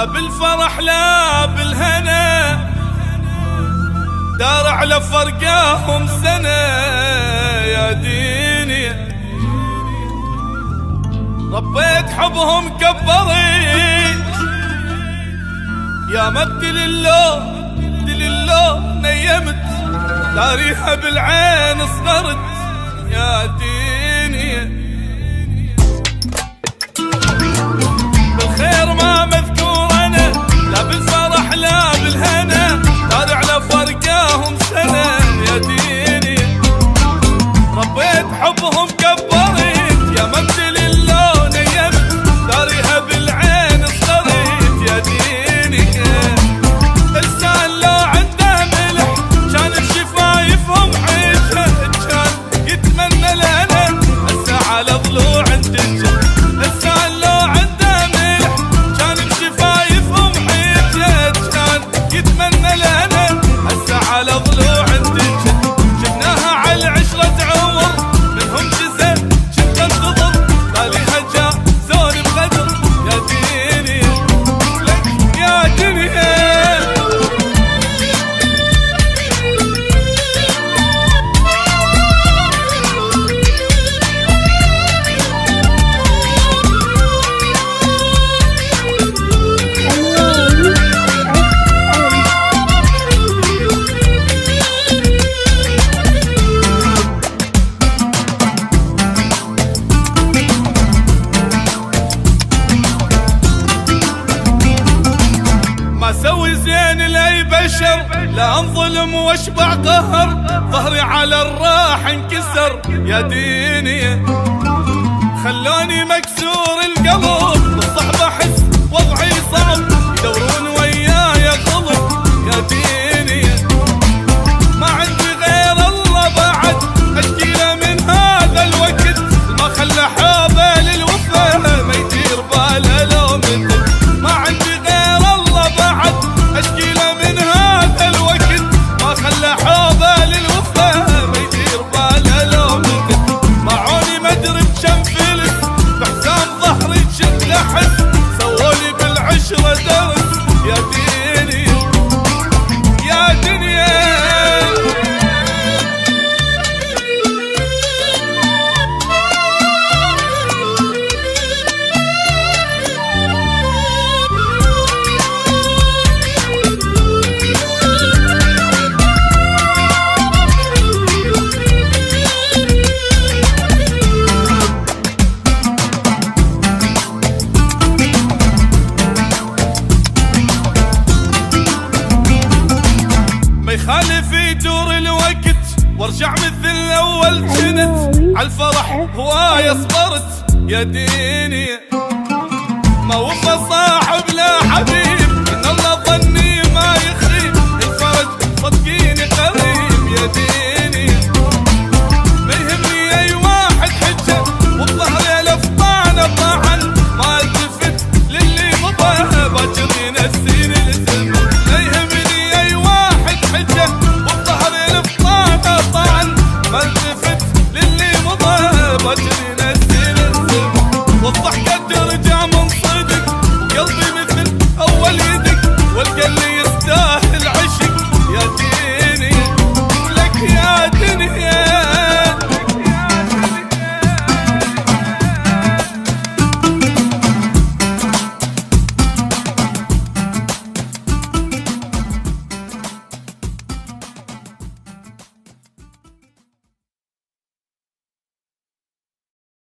لا بالفرح لا بالهنا، دار على فرقاهم سنة يا ديني. ربيت حبهم كبري يا مبدل اللو نيمت، داريها بالعين صغرت يا ديني. بالخير ما مذكور انا، لا بالفرح لا بالهنا، دار على فرقاهم سنة يا ديني. ربيت حبهم كبرت يا مبدل اللو نيمت، داريها بالعين صغرت يا ديني. لسان لو عنده ملح كان بشفايفهم عيشه، كان يتمنى لنا هسه على ضلوع الدجل. لسان لو عنده ملح كان بشفايفهم عيشه، كان يتمنى لنا هسه على ضلوع الدجل. جبناها على 10 عمر منهم جزء كنت انتظر، خليها جاء زون بقدر يا ديني. لك يا دنيا اسوي زين لاي بشر، لا انظلم واشبع قهر، ظهري على الراح انكسر يا ديني. خلوني مكسور القلب بالصحبة احس وضعي صعب، يدورون وياي غلط يا ديني. ما عندي غير الله بعد اشكي له من هذا الوقت، ما خلى حابه للوفا ما يدير باله لو مثل. ما عندي غير الله بعد اشكي له من هذا الوقت، ما خلى حابه للوفا ما يدير باله لو مثل. معوني ما ادري بكم فلس بحزام ظهري شد لحس، سوولي بالعشرة درس يا ديني يا دنيا. ما يخالف يدور الوقت وارجع مثل اول كنت، عالفرح هواية صبرت يا ديني. ما وفى صاحب لا حبيب